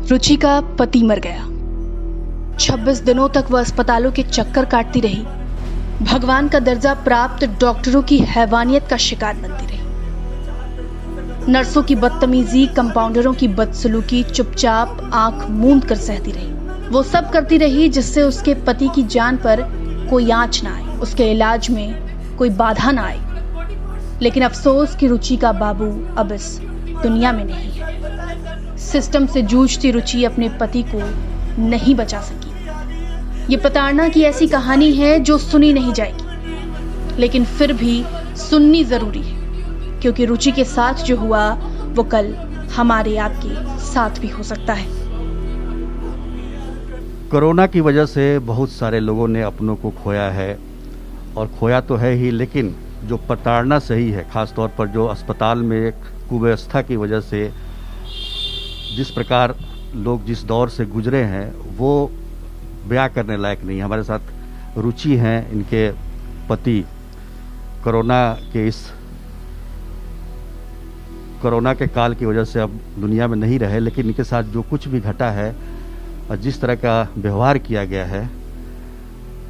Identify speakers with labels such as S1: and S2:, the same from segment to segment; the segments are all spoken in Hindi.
S1: रुचि का पति मर गया। 26 दिनों तक वह अस्पतालों के चक्कर काटती रही। भगवान का दर्जा प्राप्त डॉक्टरों की हैवानियत का शिकार बनती रही। नर्सों की बदतमीजी, कंपाउंडरों की बदसलूकी चुपचाप आंख मूंद कर सहती रही। वो सब करती रही जिससे उसके पति की जान पर कोई आंच ना आए, उसके इलाज में कोई बाधा ना आए। लेकिन अफसोस कि रुचि का बाबू अब इस दुनिया में नहीं है। सिस्टम से जूझती रुचि अपने पति को नहीं बचा सकी। ये प्रताड़ना की ऐसी कहानी है जो सुनी नहीं जाएगी, लेकिन फिर भी सुननी जरूरी है, क्योंकि रुचि के साथ जो हुआ वो कल हमारे आपके साथ भी हो सकता है।
S2: कोरोना की वजह से बहुत सारे लोगों ने अपनों को खोया है, और खोया तो है ही, लेकिन जो प्रताड़ना सही है, खासतौर पर जो अस्पताल में कुव्यवस्था की वजह से जिस प्रकार लोग जिस दौर से गुजरे हैं वो बयां करने लायक नहीं। हमारे साथ रुचि हैं, इनके पति कोरोना के काल की वजह से अब दुनिया में नहीं रहे, लेकिन इनके साथ जो कुछ भी घटा है और जिस तरह का व्यवहार किया गया है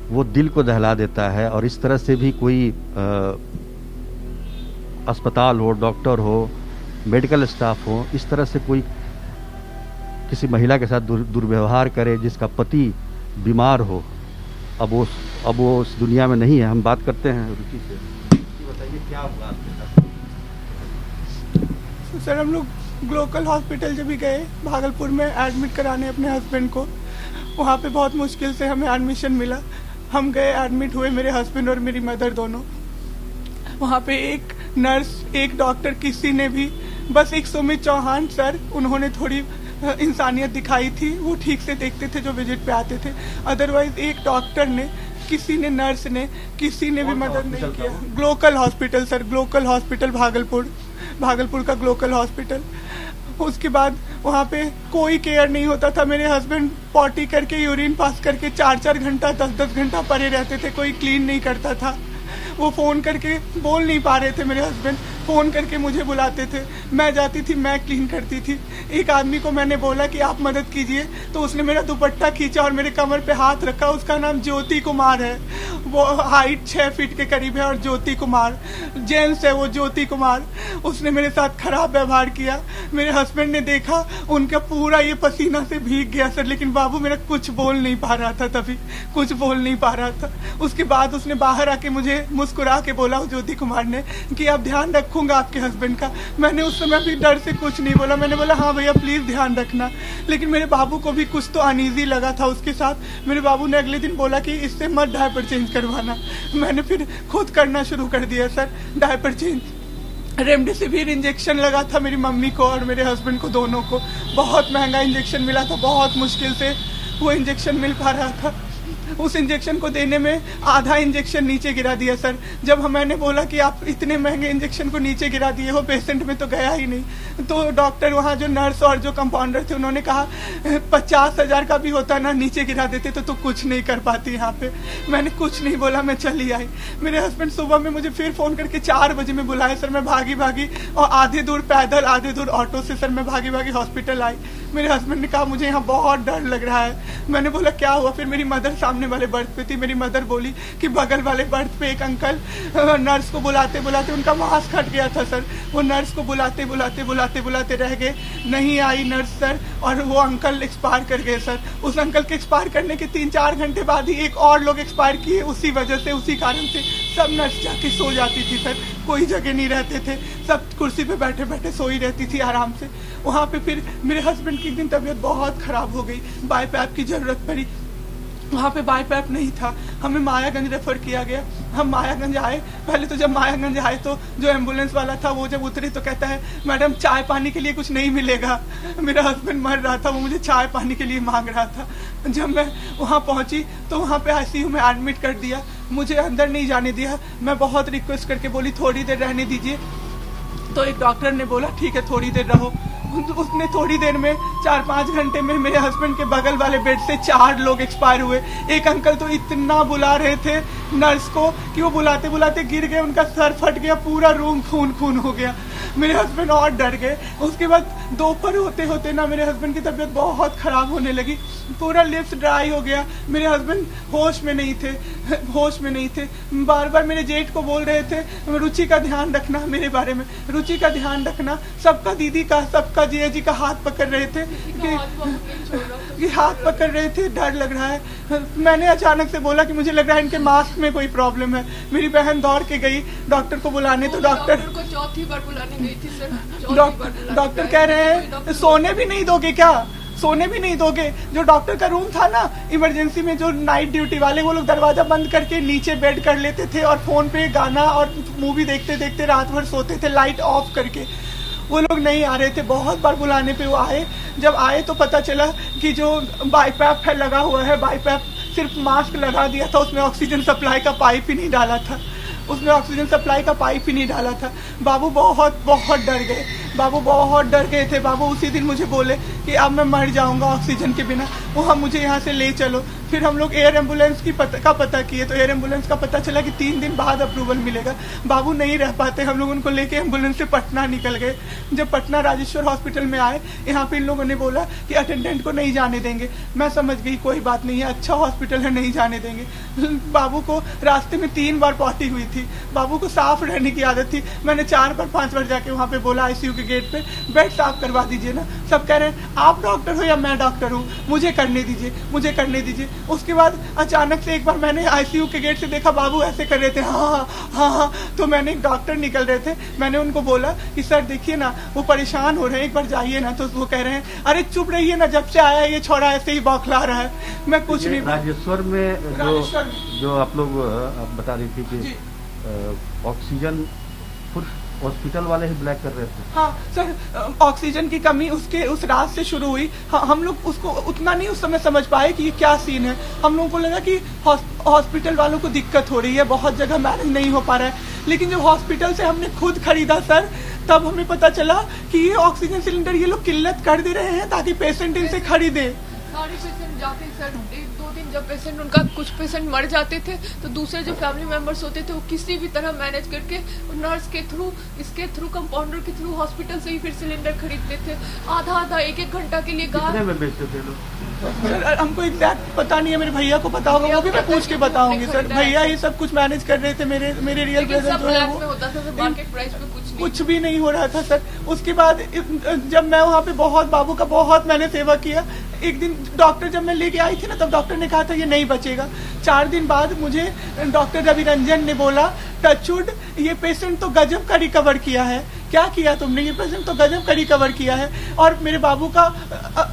S2: वो दिल को दहला देता है। और इस तरह से भी कोई अस्पताल हो, डॉक्टर हो, मेडिकल स्टाफ हो, इस तरह से कोई किसी महिला के साथ दुर्व्यवहार करे जिसका पति बीमार हो, अब वो उस दुनिया में नहीं है। हम बात करते हैं रुचि से। बताइए क्या हुआ आपके साथ?
S3: सर, हम लोग ग्लोकल हॉस्पिटल जब भी गए भागलपुर में एडमिट कराने अपने हस्बैंड को, वहाँ पे बहुत मुश्किल से हमें एडमिशन मिला। हम गए, एडमिट हुए, मेरे हस्बैंड और मेरी मदर दोनों। वहाँ पे एक नर्स, एक डॉक्टर, किसी ने भी, बस एक सुमित चौहान सर, उन्होंने थोड़ी इंसानियत दिखाई थी, वो ठीक से देखते थे जो विजिट पे आते थे। अदरवाइज एक डॉक्टर ने, किसी ने, नर्स ने, किसी ने भी मदद नहीं किया। Glocal hospital sir, Glocal hospital Bhagalpur का ग्लोकल हॉस्पिटल। उसके बाद वहाँ पे कोई केयर नहीं होता था। मेरे हस्बैंड पॉटी करके, यूरिन पास करके 4-4 घंटा, 10-10 घंटा पड़े रहते थे, कोई क्लीन नहीं करता था। वो फ़ोन करके बोल नहीं पा रहे थे, मेरे हस्बैंड फ़ोन करके मुझे बुलाते थे, मैं जाती थी, मैं क्लीन करती थी। एक आदमी को मैंने बोला कि आप मदद कीजिए, तो उसने मेरा दुपट्टा खींचा और मेरे कमर पे हाथ रखा। उसका नाम ज्योति कुमार है, वो हाइट 6 फीट के करीब है, और ज्योति कुमार जेंट्स है, वो ज्योति कुमार। उसने मेरे साथ खराब व्यवहार किया। मेरे हस्बैंड ने देखा, उनका पूरा ये पसीना से भीग गया सर, लेकिन बाबू मेरा कुछ बोल नहीं पा रहा था, तभी कुछ बोल नहीं पा रहा था। उसके बाद उसने बाहर आके मुझे मुस्कुरा के बोला, ज्योति कुमार ने, कि आप ध्यान रखूंगा आपके हस्बैंड का। मैंने उस समय भी डर से कुछ नहीं बोला, मैंने बोला हाँ भैया प्लीज ध्यान रखना। लेकिन मेरे बाबू को भी कुछ तो अनईजी लगा था उसके साथ। मेरे बाबू ने अगले दिन बोला कि इससे मत डायपर चेंज करवाना। मैंने फिर खुद करना शुरू कर दिया sir diaper change. Remdesivir injection लगा था मेरी मम्मी को और मेरे हस्बैंड को, दोनों को। बहुत महंगा इंजेक्शन मिला था, बहुत मुश्किल से वो इंजेक्शन मिल पा रहा था। उस इंजेक्शन को देने में आधा इंजेक्शन नीचे गिरा दिया सर। जब मैंने बोला कि आप इतने महंगे इंजेक्शन को नीचे गिरा दिए हो, पेशेंट में तो गया ही नहीं। तो डॉक्टर, वहाँ जो नर्स और जो कंपाउंडर थे, उन्होंने कहा 50,000 का भी होता ना, नीचे गिरा देते तो कुछ नहीं कर पाती यहाँ पे। मैंने कुछ नहीं बोला, मैं चली आई। मेरे हस्बैंड सुबह में मुझे फिर फोन करके 4 बजे में बुलाए सर। मैं भागी भागी, और आधे दूर पैदल, आधे दूर ऑटो से सर, मैं भागी भागी हॉस्पिटल आई। मेरे हस्बैंड ने कहा मुझे यहाँ बहुत डर लग रहा है। मैंने बोला क्या हुआ? फिर मेरी मदर सामने वाले बर्थ पे थी। मेरी मदर बोली कि बगल वाले बर्थ पे एक अंकल नर्स को बुलाते बुलाते उनका मास्क हट गया था सर। वो नर्स को बुलाते बुलाते रह गए, नहीं आई नर्स सर, और वो अंकल एक्सपायर कर गए सर। उस अंकल के एक्सपायर करने के 3-4 घंटे बाद ही एक और लोग एक्सपायर किए। उसी वजह से, उसी कारण से सब नर्स जाके सो जाती थी सर, कोई जगह नहीं रहते थे, सब कुर्सी पे बैठे बैठे सोई रहती थी आराम से। वहाँ पे फिर मेरे हस्बैंड की एक दिन तबीयत बहुत खराब हो गई, बाईपैप की जरूरत पड़ी। वहाँ पे बाईपैप नहीं था, हमें मायागंज रेफर किया गया। हम मायागंज आए। पहले तो जब मायागंज आए तो जो एम्बुलेंस वाला था वो जब उतरे तो कहता है मैडम चाय पानी के लिए कुछ नहीं मिलेगा। मेरा हस्बैंड मर रहा था, वो मुझे चाय पानी के लिए मांग रहा था। जब मैं वहाँ पहुँची तो वहाँ पे आईसीयू में एडमिट कर दिया, मुझे अंदर नहीं जाने दिया। मैं बहुत रिक्वेस्ट करके बोली थोड़ी देर रहने दीजिए, तो एक डॉक्टर ने बोला ठीक है थोड़ी देर रहो। उसने थोड़ी देर में 4-5 घंटे में मेरे हस्बैंड के बगल वाले बेड से 4 लोग एक्सपायर हुए। एक अंकल तो इतना बुला रहे थे नर्स को कि वो बुलाते बुलाते गिर गए, उनका सर फट गया, पूरा रूम खून खून हो गया। मेरे हस्बैंड और डर गए। उसके बाद दोपहर होते होते ना मेरे हस्बैंड की तबीयत बहुत खराब होने लगी, पूरा लिप्स ड्राई हो गया। मेरे हस्बैंड होश में नहीं थे। बार बार मेरे जेठ को बोल रहे थे रुचि का ध्यान रखना, मेरे बारे में रुचि का ध्यान रखना। सबका दीदी का, सबका जिया जी का हाथ पकड़ रहे थे कि हाथ पकड़ रहे थे, डर लग रहा है। मैंने अचानक से बोला कि मुझे लग रहा है इनके मास्क में कोई प्रॉब्लम है। मेरी बहन दौड़ के गई डॉक्टर को बुलाने, तो डॉक्टर
S4: को चौथी बार बुलाने गई थी सर।
S3: डॉक्टर कह रहे हैं सोने भी नहीं दोगे क्या, सोने भी नहीं दोगे। जो डॉक्टर का रूम था ना इमरजेंसी में, जो नाइट ड्यूटी वाले, वो लोग दरवाजा बंद करके नीचे बेड कर लेते थे और फोन पे गाना और मूवी देखते देखते रात भर सोते थे, लाइट ऑफ करके। वो लोग नहीं आ रहे थे, बहुत बार बुलाने पे वो आए। जब आए तो पता चला कि जो बाईपैप है लगा हुआ है, बाईपैप सिर्फ मास्क लगा दिया था, उसमें ऑक्सीजन सप्लाई का पाइप ही नहीं डाला था, उसमें ऑक्सीजन सप्लाई का पाइप ही नहीं डाला था। बाबू बहुत डर गए, बाबू बहुत डर गए थे। बाबू उसी दिन मुझे बोले कि अब मैं मर जाऊंगा ऑक्सीजन के बिना, वो हम मुझे यहाँ से ले चलो। फिर हम लोग एयर एम्बुलेंस का पता किए, तो एयर एम्बुलेंस का पता चला कि 3 दिन बाद अप्रूवल मिलेगा। बाबू नहीं रह पाते, हम लोग उनको लेके एम्बुलेंस से पटना निकल गए। जब पटना राजेश्वर हॉस्पिटल में आए, यहाँ पे इन लोगों ने बोला कि अटेंडेंट को नहीं जाने देंगे। मैं समझ गई कोई बात नहीं है, अच्छा हॉस्पिटल है, नहीं जाने देंगे। बाबू को रास्ते में 3 बार पॉटी हुई थी, बाबू को साफ रहने की आदत थी। मैंने 4 बार 5 बार जाके वहाँ पे बोला आईसीयू के गेट पे बेड साफ करवा दीजिए ना। सब कह रहे हैं आप डॉक्टर हो या मैं डॉक्टर हूँ, मुझे करने दीजिए। उसके बाद अचानक से एक बार मैंने आईसीयू के गेट से देखा बाबू ऐसे कर रहे थे, हाँ। तो मैंने एक डॉक्टर निकल रहे थे, मैंने उनको बोला कि सर देखिए ना वो परेशान हो रहे हैं, एक बार जाइए ना। तो वो कह रहे हैं अरे चुप रहिए ना, जब से आया है ये छोड़ा ऐसे ही बौखला रहा है। मैं कुछ नहीं।
S2: राजेश्वर में जो आप लोग बता रही थी कि ऑक्सीजन खुद हॉस्पिटल वाले ही ब्लैक कर रहे थे।
S3: हाँ सर, ऑक्सीजन की कमी उस रात से शुरू हुई। हाँ, हम लोग उसको उतना नहीं उस समय समझ पाए कि ये क्या सीन है। हम लोगों को लगा कि हॉस्पिटल वालों को दिक्कत हो रही है, बहुत जगह मैनेज नहीं हो पा रहा है। लेकिन जब हॉस्पिटल से हमने खुद खरीदा सर, तब हमें पता चला कि ये ऑक्सीजन सिलेंडर ये लोग किल्लत कर दे रहे हैं ताकि पेशेंट इनसे खरीदे।
S4: सारे पेशेंट जाते सर, 1-2 दिन जब पेशेंट उनका कुछ पेशेंट मर जाते थे तो दूसरे जो फैमिली मेंबर्स होते थे वो किसी भी तरह मैनेज करके नर्स के थ्रू, इसके थ्रू, कंपाउंडर के थ्रू हॉस्पिटल से ही फिर सिलेंडर खरीदते थे। आधा 1-1 घंटा के लिए
S2: कितने में बेचते थे लोग?
S3: सर हमको एग्जैक्ट पता नहीं है, मेरे भैया को पता होगा, वो भी मैं पूछ के बताऊंगी सर। भैया ही सब कुछ मैनेज कर रहे थे। मेरे रियल ब्रदर जो है वो
S4: होता था, मार्केट प्राइस पे
S3: कुछ भी नहीं हो रहा था सर। उसके बाद जब मैं वहाँ पे बाबू का बहुत मैंने सेवा किया। एक दिन डॉक्टर जब मैं लेके आई थी ना, तब डॉक्टर ने कहा था ये नहीं बचेगा। 4 दिन बाद मुझे डॉक्टर रविरंजन ने बोला टचवुड ये पेशेंट तो गजब का रिकवर किया है। क्या किया तुमने? ये पेशेंट तो गजब का रिकवर किया है। और मेरे बाबू का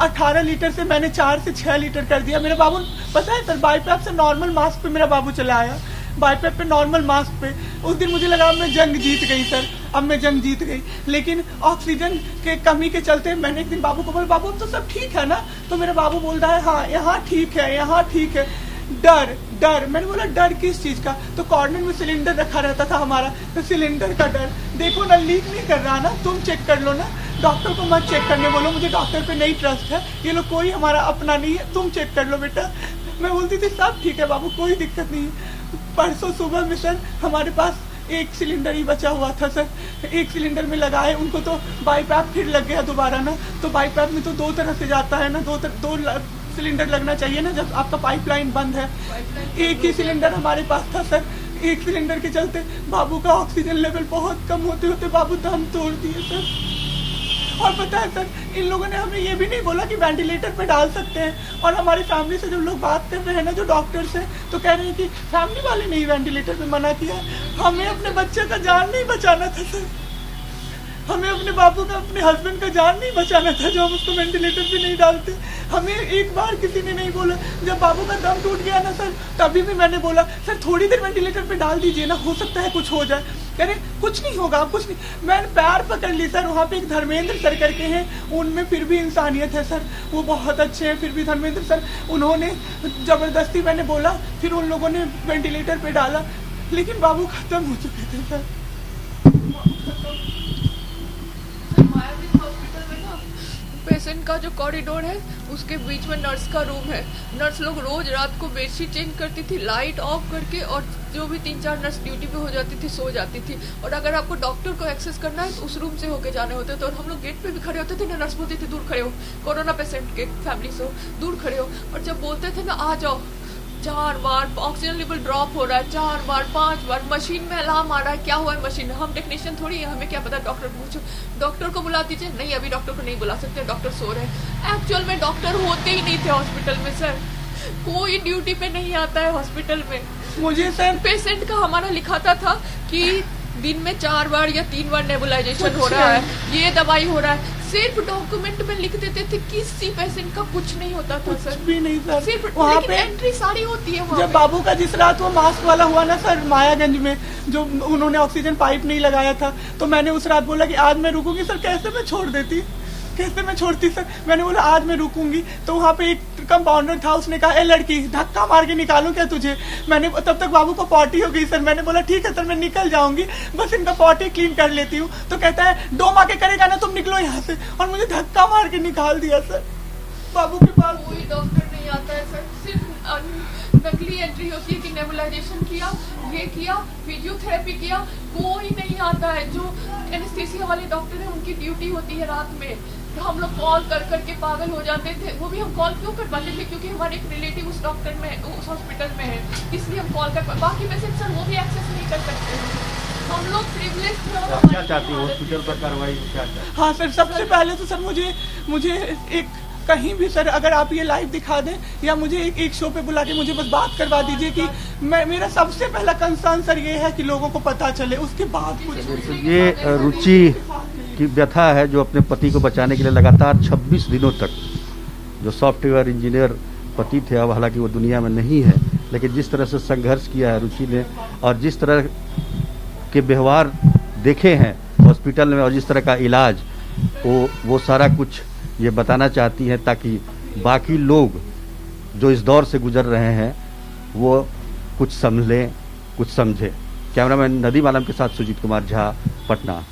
S3: 18 लीटर से मैंने 4 से 6 लीटर कर दिया। मेरा बाबू पता है सर, बाईपैप से नॉर्मल मास्क पे मेरा बाबू चला आया, बाईपैप पे नॉर्मल मास्क पे। उस दिन मुझे लगा मैं जंग जीत गई सर, अब मैं जंग जीत गई। लेकिन ऑक्सीजन के कमी के चलते मैंने एक दिन बाबू को बोला बाबू अब तो सब ठीक है ना? तो मेरा बाबू बोल रहा है हाँ यहाँ ठीक है, यहाँ ठीक है। डर मैंने बोला डर किस चीज का? तो कॉर्नर में सिलेंडर रखा रहता था हमारा, तो सिलेंडर का डर। देखो ना लीक नहीं कर रहा ना, तुम चेक कर लो ना, डॉक्टर को मत चेक करने बोलो, मुझे डॉक्टर पे नहीं ट्रस्ट है, ये लोग कोई हमारा अपना नहीं है, तुम चेक कर लो बेटा। मैं बोलती थी सब ठीक है बाबू, कोई दिक्कत नहीं है। परसों सुबह में सर हमारे पास 1 सिलेंडर ही बचा हुआ था सर। 1 सिलेंडर में लगाए, उनको तो बाईपैप फिर लग गया दोबारा ना। तो बाईपैप में तो 2 तरह से जाता है ना, 2 सिलेंडर लगना चाहिए ना जब आपका पाइपलाइन बंद है। 1 ही सिलेंडर हमारे पास था सर। 1 सिलेंडर के चलते बाबू का ऑक्सीजन लेवल बहुत कम होते होते बाबू दम तोड़ दिए सर। और पता है सर, इन लोगों ने हमें ये भी नहीं बोला कि वेंटिलेटर पे डाल सकते हैं। और हमारी फैमिली से जब लोग बात कर रहे हैं ना, जो डॉक्टर से, तो कह रहे हैं कि फैमिली वाले ने ही वेंटिलेटर पे मना किया। हमें अपने बच्चे का जान नहीं बचाना था सर, हमें अपने बाबू का, अपने हस्बैंड का जान नहीं बचाना था, जो हम उसको वेंटिलेटर पे नहीं डालते। हमें एक बार किसी ने नहीं बोला। जब बाबू का दम टूट गया ना सर, तभी भी मैंने बोला सर थोड़ी देर वेंटिलेटर पे डाल दीजिए ना, हो सकता है कुछ हो जाए। कह रहे कुछ नहीं होगा, कुछ नहीं। मैंने पैर पकड़ ली सर। वहाँ पे एक धर्मेंद्र सर करके हैं, उनमें फिर भी इंसानियत है सर, वो बहुत अच्छे हैं। फिर भी धर्मेंद्र सर, उन्होंने जबरदस्ती, मैंने बोला, फिर उन लोगों ने वेंटिलेटर पे डाला, लेकिन बाबू खत्म हो चुके थे सर।
S4: पेशेंट का जो कॉरिडोर है उसके बीच में नर्स का रूम है। नर्स लोग रोज रात को बेडशीट चेंज करती थी लाइट ऑफ करके, और जो भी 3-4 नर्स ड्यूटी पे हो जाती थी सो जाती थी। और अगर आपको डॉक्टर को एक्सेस करना है तो उस रूम से होके जाने होते थे, और हम लोग गेट पे भी खड़े होते थे ना, नर्स बोलती थी दूर खड़े हो, कोरोना पेशेंट के फैमिली से हो, दूर खड़े हो। और जब बोलते थे ना आ जाओ, 4 बार ऑक्सीजन लेवल ड्रॉप हो रहा है, 4 बार 5 बार मशीन में अलार्म आ रहा है, क्या हुआ है मशीन, हम टेक्नीशियन थोड़ी है, हमें क्या पता, डॉक्टर पूछो, डॉक्टर को बुला दीजिए, नहीं अभी डॉक्टर को नहीं बुला सकते, डॉक्टर सो रहे हैं। एक्चुअल में डॉक्टर होते ही नहीं थे हॉस्पिटल में सर, कोई ड्यूटी पे नहीं आता है हॉस्पिटल में।
S3: मुझे सर
S4: पेशेंट का हमारा लिखाता था कि दिन में 4 बार या 3 बार नेबुलाइजेशन हो रहा है, ये दवाई हो रहा है, सिर्फ डॉक्यूमेंट में लिख देते थे, किसी पेशेंट का कुछ नहीं होता था सर,
S3: कुछ भी नहीं सर।
S4: सिर्फ
S3: वहाँ पे
S4: एंट्री सारी होती है वहाँ
S3: जब
S4: पे।
S3: बाबू का जिस रात वो मास्क वाला हुआ ना सर मायागंज में, जो उन्होंने ऑक्सीजन पाइप नहीं लगाया था, तो मैंने उस रात बोला कि आज मैं रुकूंगी सर, कैसे मैं छोड़ देती, कैसे मैं छोड़ती सर। मैंने बोला आज मैं रुकूंगी, तो वहाँ पे एक कंपाउंडर था, उसने कहा ए लड़की धक्का मार के निकालूं क्या तुझे। मैंने तब तक बाबू को पॉटी हो गई सर, मैंने बोला ठीक है सर मैं निकल जाऊंगी, बस इनका पॉटी क्लीन कर लेती हूँ। तो कहता है डोम आके करेगा ना, तुम निकलो यहाँ से, और मुझे धक्का मार के निकाल दिया सर बाबू के पास।
S4: कोई डॉक्टर नहीं आता है सर, सिर्फ नकली एंट्री होती है कि नेबुलाइजेशन किया, ये किया, फिजियोथेरेपी किया, कोई नहीं आता है। जो एनेस्थीसिया वाले डॉक्टर है उनकी ड्यूटी होती है रात में, तो हम लोग कॉल कर करके पागल हो जाते थे। वो भी हम कॉल क्यों कर पाते थे, क्योंकि हमारे एक रिलेटिव उस डॉक्टर में उस हॉस्पिटल में है, इसलिए हम कॉल कर बाकी पेशेंट सर वो भी एक्सेस नहीं कर सकते हैं। हम लोग प्रिविलेज थे। और
S2: क्या चाहती हो हॉस्पिटल पर कार्रवाई क्या चाहती?
S3: हाँ सर, सबसे पहले तो सर मुझे एक कहीं भी सर अगर आप ये लाइव दिखा दें या मुझे एक शो पे बुला के मुझे बस बात करवा दीजिए कि मेरा सबसे पहला कंसर्न सर ये है कि लोगों को पता चले, उसके बाद कुछ।
S2: ये रुचि की व्यथा है जो अपने पति को बचाने के लिए लगातार 26 दिनों तक, जो सॉफ्टवेयर इंजीनियर पति थे, अब हालांकि वो दुनिया में नहीं है, लेकिन जिस तरह से संघर्ष किया है रुचि ने और जिस तरह के व्यवहार देखे हैं हॉस्पिटल में और जिस तरह का इलाज, वो सारा कुछ ये बताना चाहती हैं ताकि बाकी लोग जो इस दौर से गुजर रहे हैं वो कुछ समझें, कुछ समझें। कैमरामैन नदीम आलम के साथ सुजीत कुमार झा, पटना।